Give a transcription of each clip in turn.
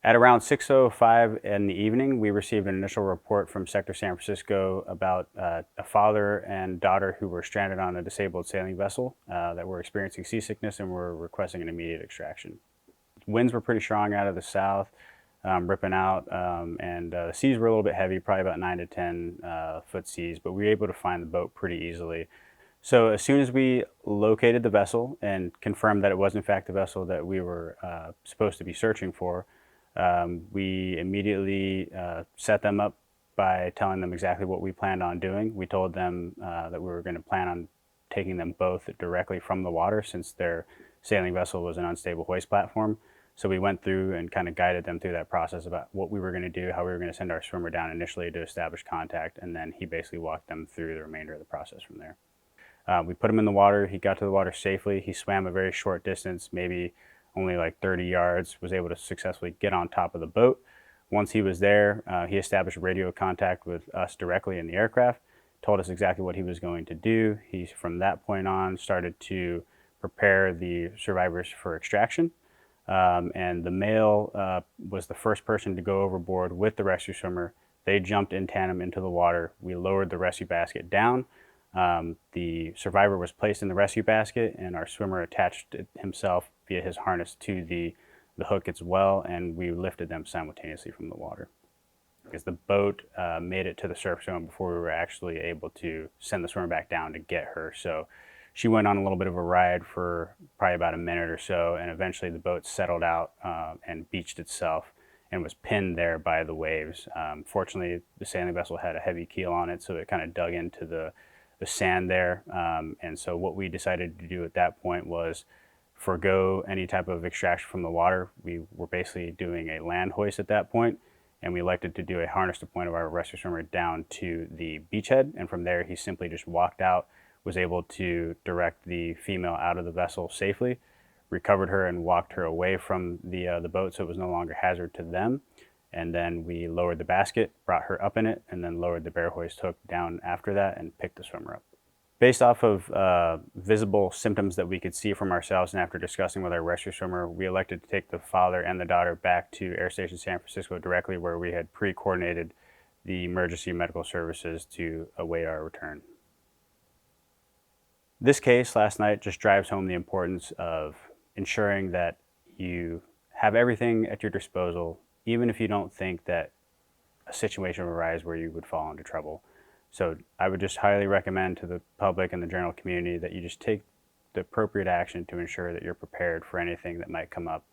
At around 6:05 in the evening, we received an initial report from Sector San Francisco about a father and daughter who were stranded on a disabled sailing vessel that were experiencing seasickness and were requesting an immediate extraction. Winds were pretty strong out of the south, ripping out, and the seas were a little bit heavy, probably about 9 to 10 foot seas, but we were able to find the boat pretty easily. So as soon as we located the vessel and confirmed that it was in fact the vessel that we were supposed to be searching for, we immediately set them up by telling them exactly what we planned on doing. We told them that we were going to plan on taking them both directly from the water, since their sailing vessel was an unstable hoist platform. So we went through and kind of guided them through that process about what we were going to do, how we were going to send our swimmer down initially to establish contact, and then he basically walked them through the remainder of the process from there. We put him in the water. He got to the water safely. He swam a very short distance, maybe only like 30 yards, was able to successfully get on top of the boat. Once he was there, he established radio contact with us directly in the aircraft, told us exactly what he was going to do. He, from that point on, started to prepare the survivors for extraction. And the male was the first person to go overboard with the rescue swimmer. They jumped in tandem into the water. We lowered the rescue basket down. The survivor was placed in the rescue basket, and our swimmer attached himself via his harness to the hook as well, and we lifted them simultaneously from the water. Because the boat made it to the surf zone before we were actually able to send the swimmer back down to get her. So she went on a little bit of a ride for probably about a minute or so, and eventually the boat settled out and beached itself and was pinned there by the waves. Fortunately, the sailing vessel had a heavy keel on it, so it kind of dug into the sand there. And so what we decided to do at that point was forego any type of extraction from the water. We were basically doing a land hoist at that point, and we elected to do a harness to point of our rescue swimmer down to the beachhead. And from there, he simply just walked out, was able to direct the female out of the vessel safely, recovered her and walked her away from the boat so it was no longer a hazard to them. And then we lowered the basket, brought her up in it, and then lowered the bear hoist hook down after that and picked the swimmer up. Based off of visible symptoms that we could see from ourselves, and after discussing with our rescue swimmer, we elected to take the father and the daughter back to Air Station San Francisco directly, where we had pre-coordinated the emergency medical services to await our return. This case last night just drives home the importance of ensuring that you have everything at your disposal, even if you don't think that a situation will arise where you would fall into trouble. So I would just highly recommend to the public and the general community that you just take the appropriate action to ensure that you're prepared for anything that might come up.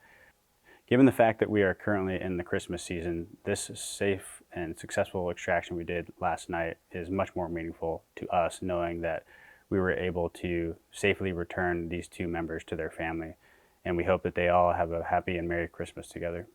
Given the fact that we are currently in the Christmas season, this safe and successful extraction we did last night is much more meaningful to us, knowing that we were able to safely return these two members to their family. And we hope that they all have a happy and Merry Christmas together.